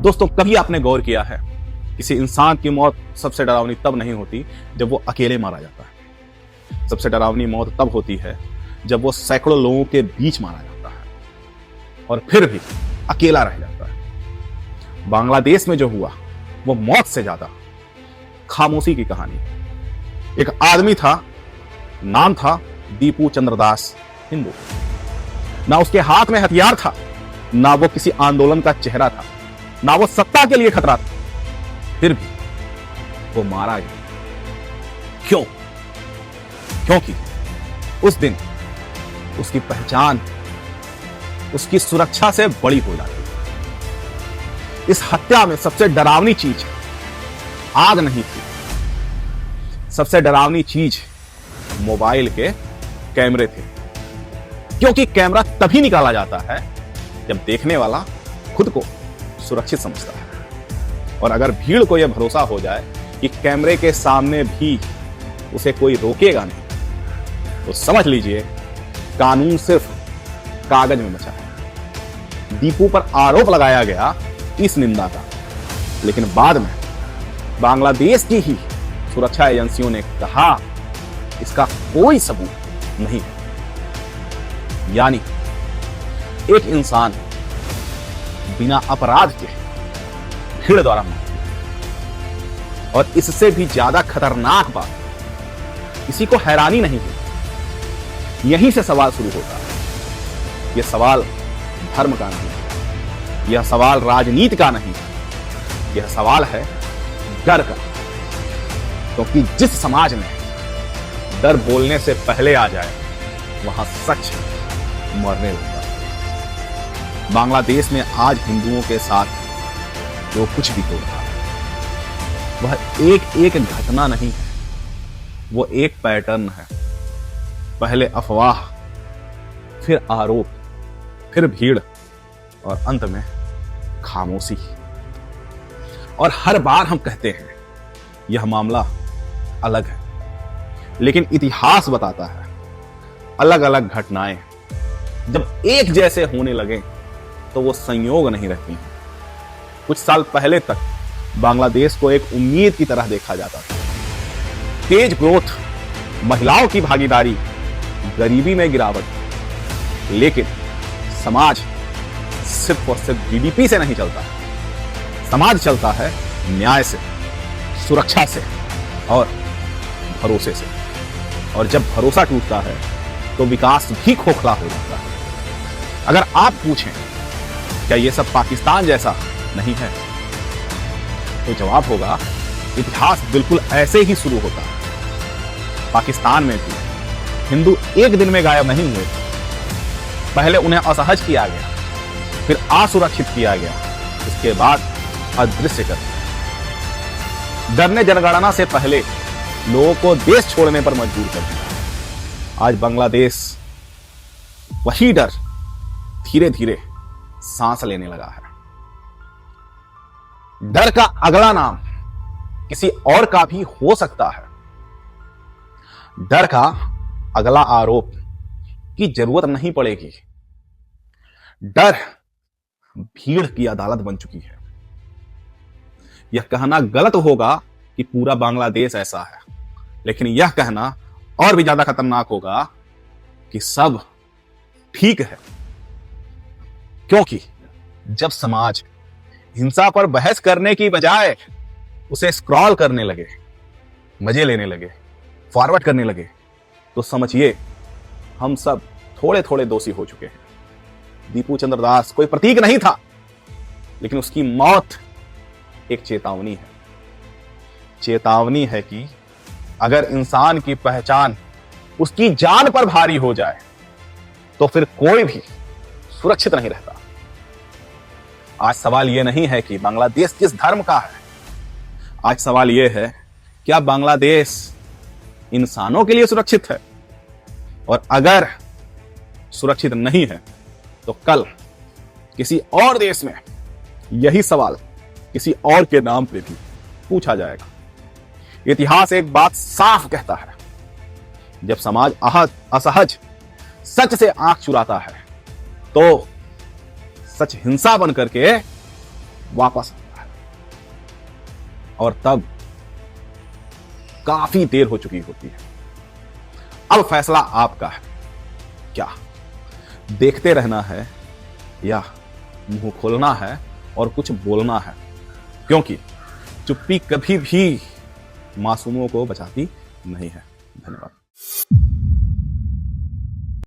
दोस्तों, कभी आपने गौर किया है किसी इंसान की मौत सबसे डरावनी तब नहीं होती जब वो अकेले मारा जाता है। सबसे डरावनी मौत तब होती है जब वो सैकड़ों लोगों के बीच मारा जाता है और फिर भी अकेला रह जाता है। बांग्लादेश में जो हुआ वो मौत से ज्यादा खामोशी की कहानी है। एक आदमी था, नाम था दीपू चंद्रदास हिंदू। ना उसके हाथ में हथियार था, ना वो किसी आंदोलन का चेहरा था, ना वो सत्ता के लिए खतरा था, फिर भी वो मारा गया। क्यों? क्योंकि उस दिन उसकी पहचान उसकी सुरक्षा से बड़ी हो जाती है। इस हत्या में सबसे डरावनी चीज आग नहीं थी, सबसे डरावनी चीज मोबाइल के कैमरे थे। क्योंकि कैमरा तभी निकाला जाता है जब देखने वाला खुद को सुरक्षित समझता है। और अगर भीड़ को यह भरोसा हो जाए कि कैमरे के सामने भी उसे कोई रोकेगा नहीं, तो समझ लीजिए कानून सिर्फ कागज में बचा है। दीपू पर आरोप लगाया गया इस निंदा का, लेकिन बाद में बांग्लादेश की ही सुरक्षा एजेंसियों ने कहा इसका कोई सबूत नहीं है। यानी एक इंसान बिना अपराध के भीड़ द्वारा मारा गया। और इससे भी ज्यादा खतरनाक बात, किसी को हैरानी नहीं हुई। यहीं से सवाल शुरू होता है। यह सवाल धर्म का नहीं है, यह सवाल राजनीति का नहीं है, यह सवाल है डर का। क्योंकि जिस समाज में डर बोलने से पहले आ जाए, वहां सच मरने लगता है। बांग्लादेश में आज हिंदुओं के साथ जो कुछ भी हो रहा है वह एक एक घटना नहीं है, वो एक पैटर्न है। पहले अफवाह, फिर आरोप, फिर भीड़ और अंत में खामोशी। और हर बार हम कहते हैं यह मामला अलग है, लेकिन इतिहास बताता है अलग अलग घटनाएं जब एक जैसे होने लगे तो वो संयोग नहीं रहती हैं। कुछ साल पहले तक बांग्लादेश को एक उम्मीद की तरह देखा जाता था। तेज ग्रोथ, महिलाओं की भागीदारी, गरीबी में गिरावट। लेकिन समाज सिर्फ और सिर्फ जीडीपी से नहीं चलता है। समाज चलता है न्याय से, सुरक्षा से और भरोसे से। और जब भरोसा टूटता है तो विकास भी खोखला हो जाता है। अगर आप पूछें क्या यह सब पाकिस्तान जैसा नहीं है, तो जवाब होगा इतिहास बिल्कुल ऐसे ही शुरू होता है। पाकिस्तान में भी हिंदू एक दिन में गायब नहीं हुए। पहले उन्हें असहज किया गया, फिर असुरक्षित किया गया, इसके बाद अदृश्य कर दिया। डर ने जनगणना से पहले लोगों को देश छोड़ने पर मजबूर कर दिया। आज बांग्लादेश वही डर धीरे धीरे सांस लेने लगा है। डर का अगला नाम किसी और का भी हो सकता है। डर का अगला आरोप की जरूरत नहीं पड़ेगी। डर भीड़ की अदालत बन चुकी है। यह कहना गलत होगा कि पूरा बांग्लादेश ऐसा है, लेकिन यह कहना और भी ज्यादा खतरनाक होगा कि सब ठीक है। क्योंकि जब समाज हिंसा पर बहस करने की बजाय उसे स्क्रॉल करने लगे, मजे लेने लगे, फॉरवर्ड करने लगे, तो समझिए हम सब थोड़े थोड़े दोषी हो चुके हैं। दीपू चंद्रदास कोई प्रतीक नहीं था, लेकिन उसकी मौत एक चेतावनी है। चेतावनी है कि अगर इंसान की पहचान उसकी जान पर भारी हो जाए तो फिर कोई भी सुरक्षित नहीं रहता। आज सवाल यह नहीं है कि बांग्लादेश किस धर्म का है। आज सवाल यह है क्या बांग्लादेश इंसानों के लिए सुरक्षित है? और अगर सुरक्षित नहीं है तो कल किसी और देश में यही सवाल किसी और के नाम पे भी पूछा जाएगा। इतिहास एक बात साफ कहता है, जब समाज असहज सच से आंख चुराता है तो सच हिंसा बन करके वापस आता है और तब काफी देर हो चुकी होती है। अब फैसला आपका है, क्या देखते रहना है या मुंह खोलना है और कुछ बोलना है, क्योंकि चुप्पी कभी भी मासूमों को बचाती नहीं है। धन्यवाद।